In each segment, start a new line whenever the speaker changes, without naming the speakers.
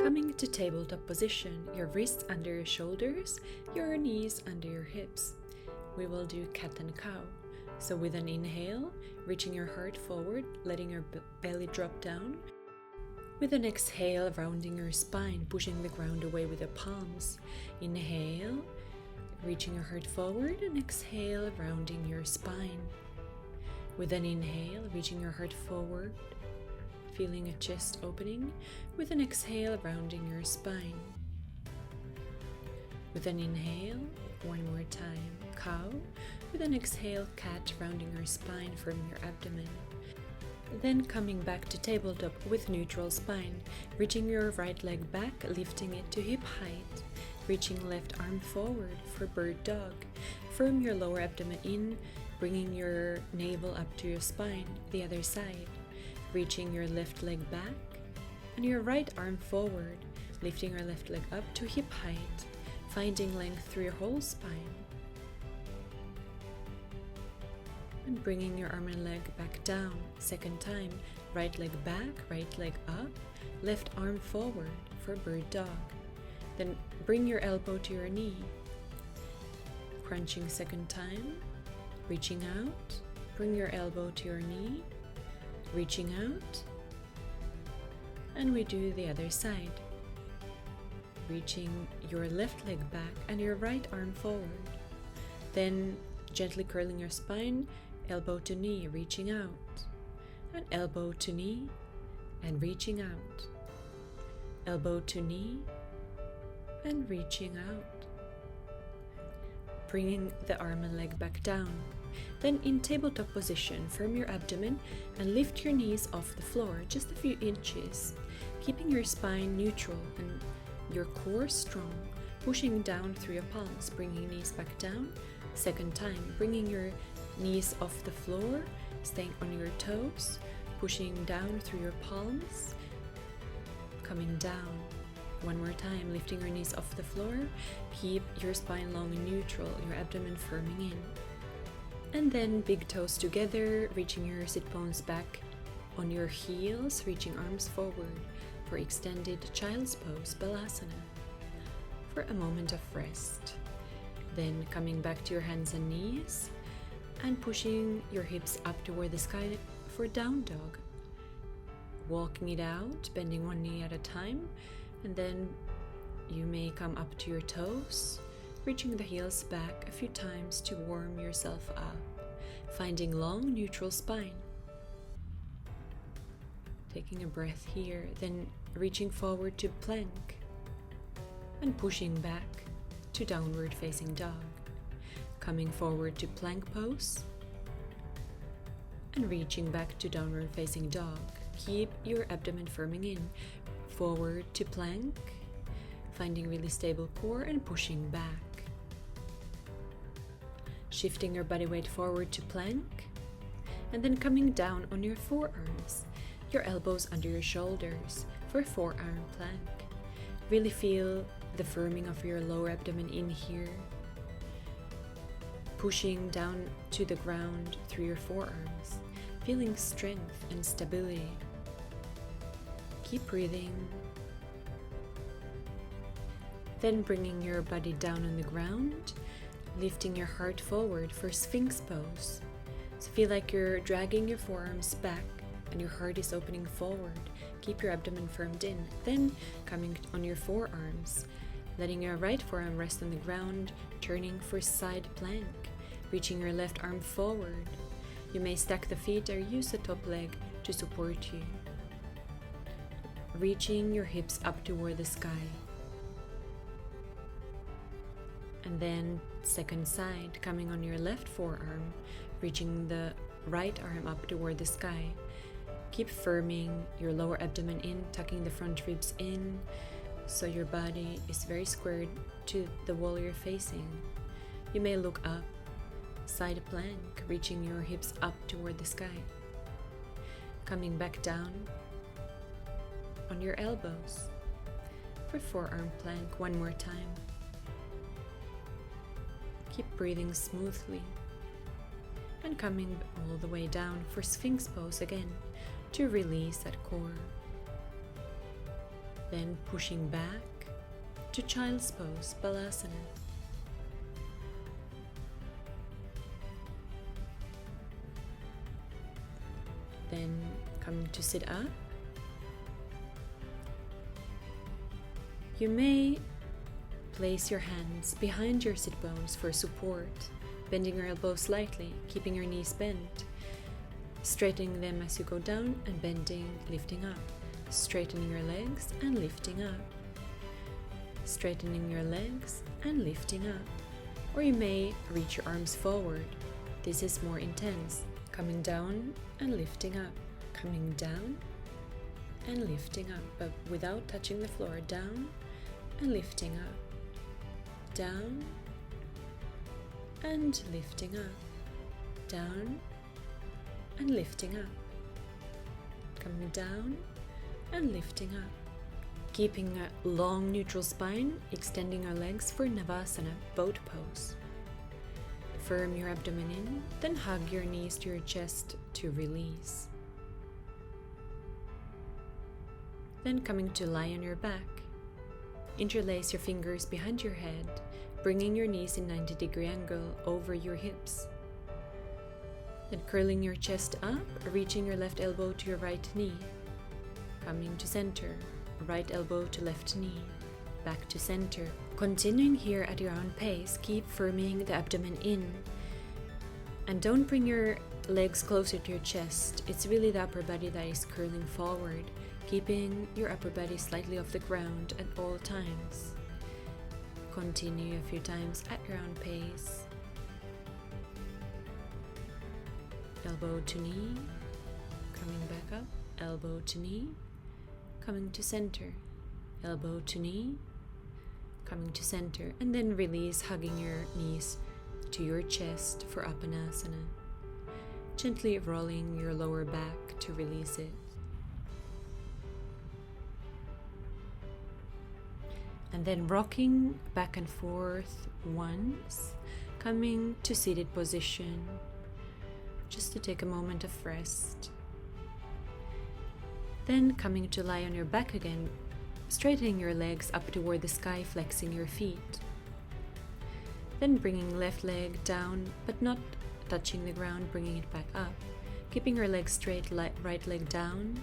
Coming to tabletop position, your wrists under your shoulders, your knees under your hips. We will do cat and cow. So with an inhale, reaching your heart forward, letting your belly drop down. With an exhale, rounding your spine, pushing the ground away with the palms. Inhale, reaching your heart forward, and exhale, rounding your spine. With an inhale, reaching your heart forward, feeling a chest opening. With an exhale, rounding your spine. With an inhale, one more time, cow. With an exhale, cat, rounding your spine from your abdomen. Then coming back to tabletop with neutral spine, reaching your right leg back, lifting it to hip height, reaching left arm forward for bird dog. Firm your lower abdomen in, bringing your navel up to your spine, the other side, reaching your left leg back, and your right arm forward, lifting your left leg up to hip height, finding length through your whole spine. And bringing your arm and leg back down. Second time, right leg back, right leg up, left arm forward for bird dog. Then bring your elbow to your knee. Crunching second time, reaching out, bring your elbow to your knee, reaching out, and we do the other side. Reaching your left leg back and your right arm forward. Then gently curling your spine, elbow to knee, reaching out, and elbow to knee, and reaching out, elbow to knee, and reaching out. Bringing the arm and leg back down. Then in tabletop position, firm your abdomen and lift your knees off the floor just a few inches, keeping your spine neutral and your core strong, pushing down through your palms, bringing knees back down. Second time, bringing your knees off the floor, staying on your toes, pushing down through your palms, coming down. One more time, lifting your knees off the floor, keep your spine long and neutral, your abdomen firming in. And then big toes together, reaching your sit bones back on your heels, reaching arms forward for extended child's pose, Balasana, for a moment of rest. Then coming back to your hands and knees, and pushing your hips up toward the sky for down dog. Walking it out, bending one knee at a time, and then you may come up to your toes, reaching the heels back a few times to warm yourself up, finding long neutral spine. Taking a breath here, then reaching forward to plank, and pushing back to downward facing dog. Coming forward to plank pose, and reaching back to downward facing dog. Keep your abdomen firming in. Forward to plank, finding really stable core and pushing back. Shifting your body weight forward to plank, and then coming down on your forearms, your elbows under your shoulders for forearm plank. Really feel the firming of your lower abdomen in here, pushing down to the ground through your forearms, feeling strength and stability. Keep breathing. Then bringing your body down on the ground, lifting your heart forward for Sphinx pose. So feel like you're dragging your forearms back and your heart is opening forward. Keep your abdomen firmed in. Then coming on your forearms, letting your right forearm rest on the ground, turning for side plank, reaching your left arm forward. You may stack the feet or use the top leg to support you. Reaching your hips up toward the sky. And then second side, coming on your left forearm, reaching the right arm up toward the sky. Keep firming your lower abdomen in, tucking the front ribs in, so your body is very squared to the wall you're facing. You may look up, side plank, reaching your hips up toward the sky. Coming back down on your elbows for forearm plank one more time. Keep breathing smoothly and coming all the way down for Sphinx pose again to release that core. Then pushing back to Child's Pose, Balasana. Then coming to sit up. You may place your hands behind your sit bones for support, bending your elbows slightly, keeping your knees bent, straightening them as you go down and bending, lifting up, straightening your legs and lifting up, straightening your legs and lifting up. Or you may reach your arms forward. This is more intense, coming down and lifting up, coming down and lifting up, but without touching the floor. Down and lifting up, down and lifting up, down and lifting up, coming down and lifting up. Keeping a long neutral spine, extending your legs for Navasana, boat pose. Firm your abdomen in, then hug your knees to your chest to release. Then coming to lie on your back. Interlace your fingers behind your head, bringing your knees in 90-degree angle over your hips. Then curling your chest up, reaching your left elbow to your right knee. Coming to center, right elbow to left knee, back to center. Continuing here at your own pace, keep firming the abdomen in. And don't bring your legs closer to your chest. It's really the upper body that is curling forward, keeping your upper body slightly off the ground at all times. Continue a few times at your own pace. Elbow to knee, coming back up, elbow to knee, coming to center, elbow to knee, coming to center, and then release, hugging your knees to your chest for Apanasana. Gently rolling your lower back to release it. And then rocking back and forth once, coming to seated position, just to take a moment of rest. Then coming to lie on your back again, straightening your legs up toward the sky, flexing your feet. Then bringing left leg down, but not touching the ground, bringing it back up. Keeping your legs straight, right leg down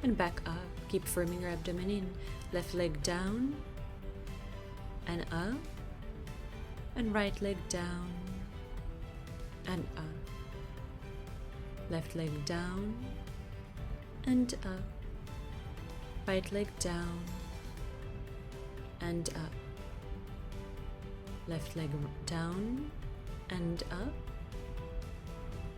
and back up. Keep firming your abdomen in. Left leg down and up, and right leg down and up. Left leg down and up. Right leg down and up. Left leg down and up.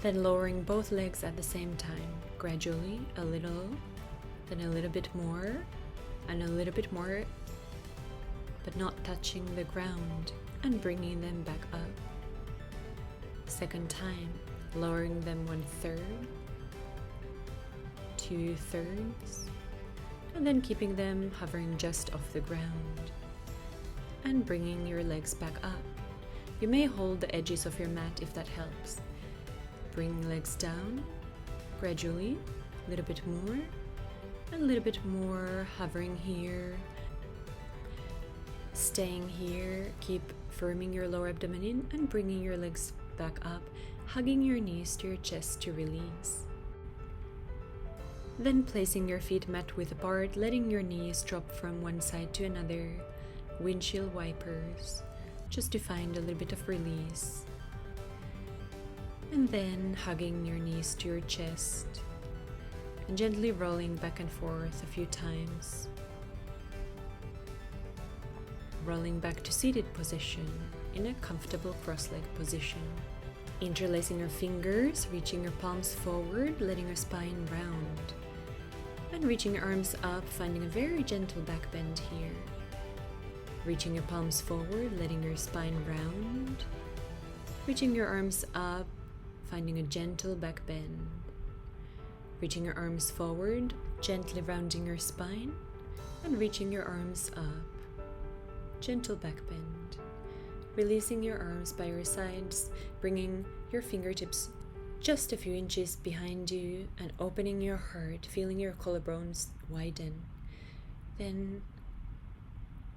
Then lowering both legs at the same time, gradually, a little, then a little bit more, and a little bit more, but not touching the ground, and bringing them back up. Second time, lowering them 1/3, 2/3, and then keeping them hovering just off the ground, and bringing your legs back up. You may hold the edges of your mat if that helps. Bring legs down, gradually, a little bit more, and a little bit more, hovering here, staying here. Keep firming your lower abdomen in and bringing your legs back up, hugging your knees to your chest to release. Then placing your feet mat width apart, letting your knees drop from one side to another, windshield wipers, just to find a little bit of release. And then hugging your knees to your chest and gently rolling back and forth a few times. Rolling back to seated position in a comfortable cross-leg position. Interlacing your fingers, reaching your palms forward, letting your spine round. And reaching your arms up, finding a very gentle back bend here. Reaching your palms forward, letting your spine round. Reaching your arms up, finding a gentle back bend. Reaching your arms forward, gently rounding your spine, and reaching your arms up. Gentle back bend. Releasing your arms by your sides, bringing your fingertips just a few inches behind you and opening your heart, feeling your collarbones widen. Then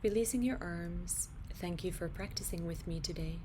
releasing your arms. Thank you for practicing with me today.